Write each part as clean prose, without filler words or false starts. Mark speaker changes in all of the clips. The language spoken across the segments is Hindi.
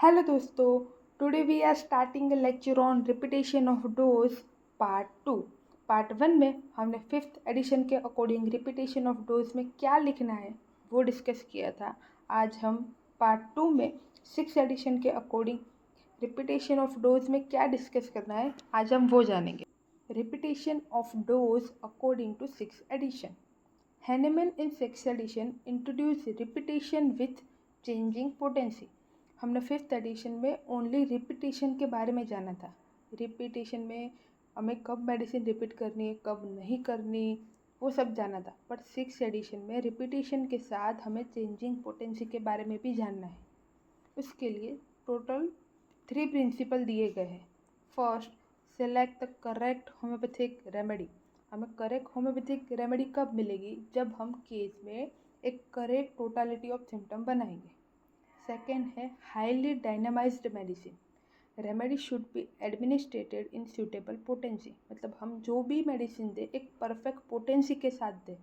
Speaker 1: Hello दोस्तों, today we are starting a lecture on repetition of dose part 2। Part 1 में हमने फिफ्थ एडिशन के अकॉर्डिंग रिपीटेशन ऑफ डोज में क्या लिखना है वो डिस्कस किया था। आज हम पार्ट 2 में सिक्स एडिशन के अकॉर्डिंग रिपीटेशन ऑफ डोज में क्या डिस्कस करना है, आज हम वो जानेंगे। Repetition of dose according to six edition. Hahnemann in six edition introduce repetition with changing potency. हमने फिफ्थ एडिशन में ओनली रिपीटेशन के बारे में जाना था। रिपीटेशन में हमें कब मेडिसिन रिपीट करनी है, कब नहीं करनी, वो सब जाना था। बट सिक्स एडिशन में रिपीटेशन के साथ हमें चेंजिंग पोटेंसी के बारे में भी जानना है। उसके लिए टोटल 3 प्रिंसिपल दिए गए हैं। First, select the correct homoeopathic remedy. हमें करेक्ट होम्योपैथिक रेमेडी कब मिलेगी? जब हम केस में एक करेक्ट टोटालिटी ऑफ सिम्टम बनाएंगे। सेकेंड है highly dynamised medicine. Remedy should be administered in suitable potency, मतलब हम जो भी मेडिसिन दें एक परफेक्ट पोटेंसी के साथ दें।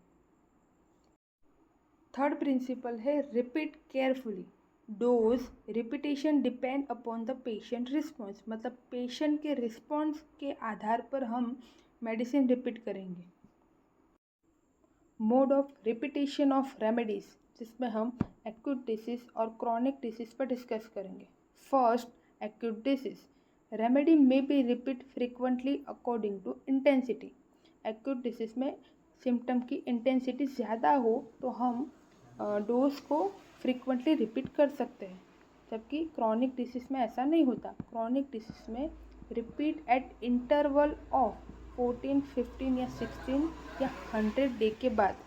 Speaker 1: थर्ड प्रिंसिपल है repeat carefully. Dose repetition depend upon the patient response, मतलब पेशेंट के रिस्पॉन्स के आधार पर हम मेडिसिन रिपीट करेंगे। Mode of repetition of remedies, जिसमें हम एक्यूट डिसीज और क्रॉनिक डिसीज पर डिस्कस करेंगे। First, acute disease. रेमेडी में be repeat frequently according to intensity. Acute disease में सिम्टम की इंटेंसिटी ज़्यादा हो तो हम डोज को फ्रिक्वेंटली रिपीट कर सकते हैं, जबकि क्रॉनिक डिसीज में ऐसा नहीं होता। क्रॉनिक डिसीज में रिपीट एट इंटरवल ऑफ 14, 15 या 16 या 100 डे के बाद।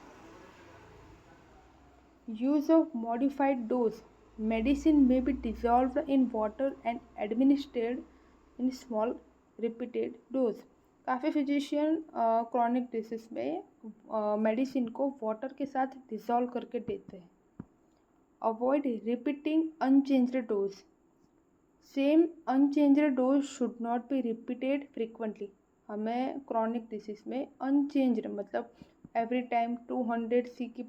Speaker 1: Use of modified dose. Medicine में be dissolved in water and administered in small repeated dose. काफ़ी फिजिशियन क्रॉनिक डिसीज में मेडिसिन को वाटर के साथ डिजॉल्व करके देते हैं। Avoid repeating unchanged dose. Same unchanged dose should not be repeated frequently. हमें क्रॉनिक डिसीज में अनचेंज्ड मतलब एवरी टाइम 200 सी की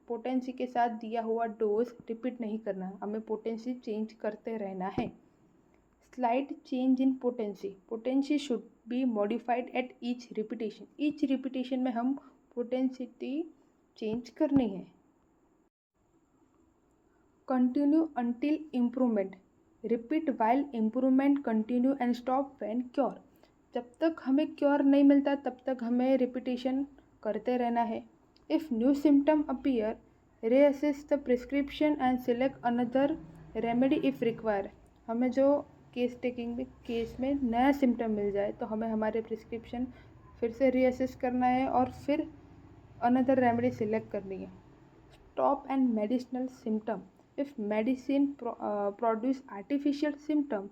Speaker 1: पोटेंसी के साथ दिया हुआ डोज रिपीट नहीं करना है, हमें पोटेंसी चेंज करते रहना है। Slide change in potency. Potency should be modified at each repetition. Each repetition में हम पोटेंसिटी चेंज करनी है। Continue until improvement. Repeat while improvement continue and stop when cure. जब तक हमें क्योर नहीं मिलता तब तक हमें रिपीटेशन करते रहना है। If new symptom appear, reassess the prescription and select another remedy if require. हमें जो केस टेकिंग में केस में नया सिम्टम मिल जाए तो हमें हमारे प्रिस्क्रिप्शन फिर से रीअसेस करना है और फिर अनदर रेमेडी सिलेक्ट करनी है। Stop and medicinal symptom. If medicine produce artificial symptom,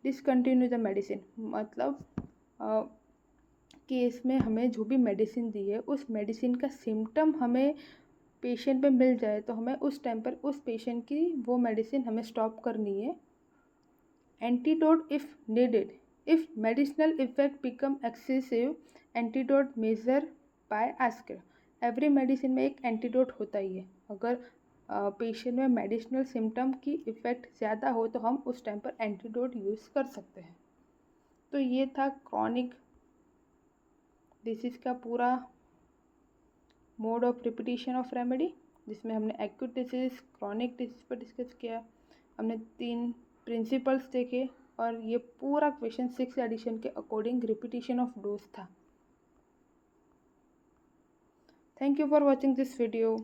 Speaker 1: discontinue the medicine. मतलब केस में हमें जो भी मेडिसिन दी है उस मेडिसिन का सिम्टम हमें पेशेंट पे मिल जाए तो हमें उस टाइम पर उस पेशेंट की वो मेडिसिन हमें स्टॉप करनी है। Antidote if needed. If medicinal effect become excessive, antidote major by Oscar. Every medicine में एक एंटीडोट होता ही है। अगर पेशेंट में मेडिसिनल सिम्टम की इफ़ेक्ट ज़्यादा हो तो हम उस टाइम पर एंटीडोट यूज़ कर सकते हैं। तो ये था क्रॉनिक डिसीज़ का पूरा mode of repetition of remedy, जिसमें हमने एक्यूट डिसीज़, क्रॉनिक डिसीज़ पर डिस्कस किया। हमने 3 प्रिंसिपल्स देखे और ये पूरा क्वेश्चन सिक्स एडिशन के अकॉर्डिंग रिपीटेशन ऑफ डोज था। Thank you for watching this video.